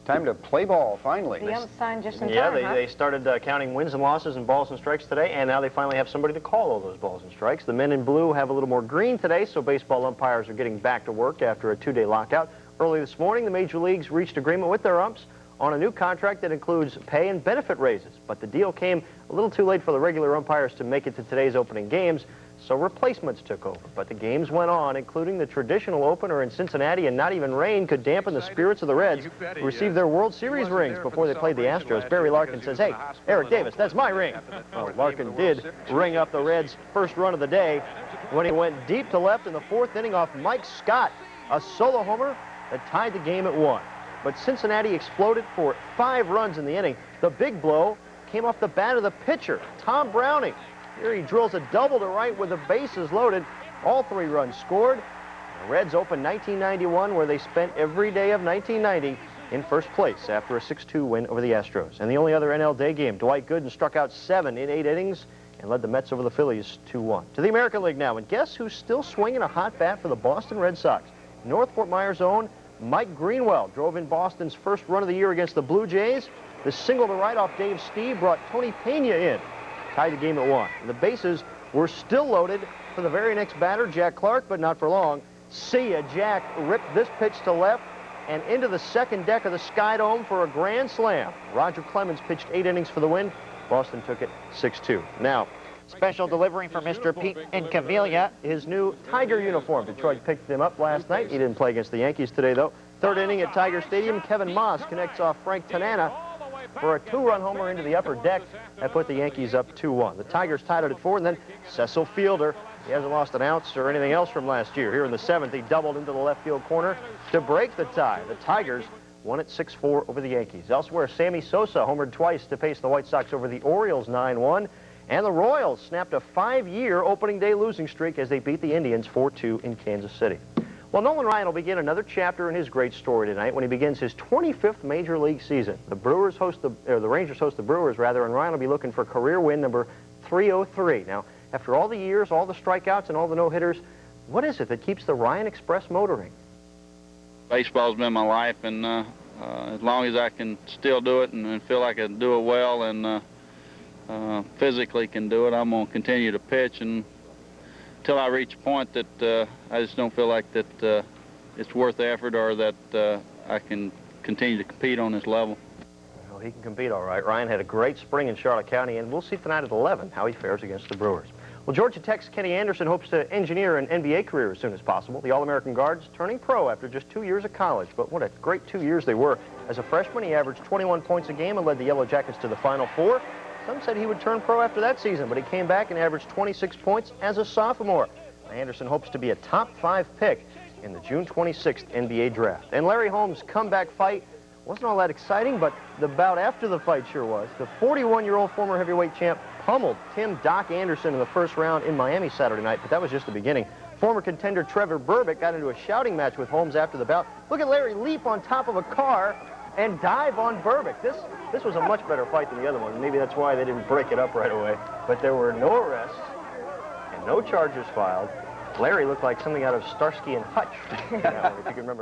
Time to play ball, finally. The ump signed just in time, Yeah, huh? they started counting wins and losses and balls and strikes today, and now they finally have somebody to call all those balls and strikes. The men in blue have a little more green today, so baseball umpires are getting back to work after a 2-day lockout. Early this morning, the major leagues reached agreement with their umps on a new contract that includes pay and benefit raises. But the deal came a little too late for the regular umpires to make it to today's opening games, so replacements took over. But the games went on, including the traditional opener in Cincinnati, and not even rain could dampen the spirits of the Reds, who received their World Series rings before they played the Astros. Barry Larkin says, "Hey, Eric Davis, that's my ring." Well, Larkin did ring up the Reds' first run of the day when he went deep to left in the 4th inning off Mike Scott, a solo homer that tied the game at 1. But Cincinnati exploded for 5 runs in the inning. The big blow came off the bat of the pitcher, Tom Browning. Here he drills a double to right with the bases loaded. All 3 runs scored. The Reds opened 1991, where they spent every day of 1990 in first place after a 6-2 win over the Astros. And the only other NL day game, Dwight Gooden struck out 7 in 8 innings and led the Mets over the Phillies 2-1. To the American League now, and guess who's still swinging a hot bat for the Boston Red Sox? North Fort Myers' own Mike Greenwell drove in Boston's first run of the year against the Blue Jays. The single to right off Dave Steve brought Tony Pena in, tied the game at 1. The bases were still loaded for the very next batter, Jack Clark, but not for long. See ya, Jack ripped this pitch to left and into the second deck of the Sky Dome for a grand slam. Roger Clemens pitched 8 innings for the win. Boston took it 6-2. Now, special delivery for Mr. Pete Incaviglia. his new Tiger uniform. Detroit picked him up last night. He didn't play against the Yankees today, though. 3rd inning at Tiger Stadium, Kevin Moss connects off Frank Tanana for a 2-run homer into the upper deck. That put the Yankees up 2-1. The Tigers tied it at 4, and then Cecil Fielder, he hasn't lost an ounce or anything else from last year. Here in the 7th, he doubled into the left field corner to break the tie. The Tigers won it 6-4 over the Yankees. Elsewhere, Sammy Sosa homered twice to pace the White Sox over the Orioles 9-1. And the Royals snapped a 5-year opening day losing streak as they beat the Indians 4-2 in Kansas City. Well, Nolan Ryan will begin another chapter in his great story tonight when he begins his 25th Major League season. The Rangers host the Brewers, and Ryan will be looking for career win number 303. Now, after all the years, all the strikeouts, and all the no-hitters, what is it that keeps the Ryan Express motoring? Baseball's been my life, and as long as I can still do it and feel like I can do it well and physically can do it, I'm going to continue to pitch until I reach a point that I just don't feel like that it's worth the effort or that I can continue to compete on this level. Well, he can compete all right. Ryan had a great spring in Charlotte County, and we'll see tonight at 11 how he fares against the Brewers. Well, Georgia Tech's Kenny Anderson hopes to engineer an NBA career as soon as possible. The All-American guard's turning pro after just 2 years of college, but what a great 2 years they were. As a freshman, he averaged 21 points a game and led the Yellow Jackets to the Final Four. Some said he would turn pro after that season, but he came back and averaged 26 points as a sophomore. Anderson hopes to be a top 5 pick in the June 26th NBA draft. And Larry Holmes' comeback fight wasn't all that exciting, but the bout after the fight sure was. The 41-year-old former heavyweight champ pummeled Tim Doc Anderson in the first round in Miami Saturday night, but that was just the beginning. Former contender Trevor Berbick got into a shouting match with Holmes after the bout. Look at Larry leap on top of a car and dive on Berbick. This was a much better fight than the other one. Maybe that's why they didn't break it up right away. But there were no arrests and no charges filed. Larry looked like something out of Starsky and Hutch, if you can remember that.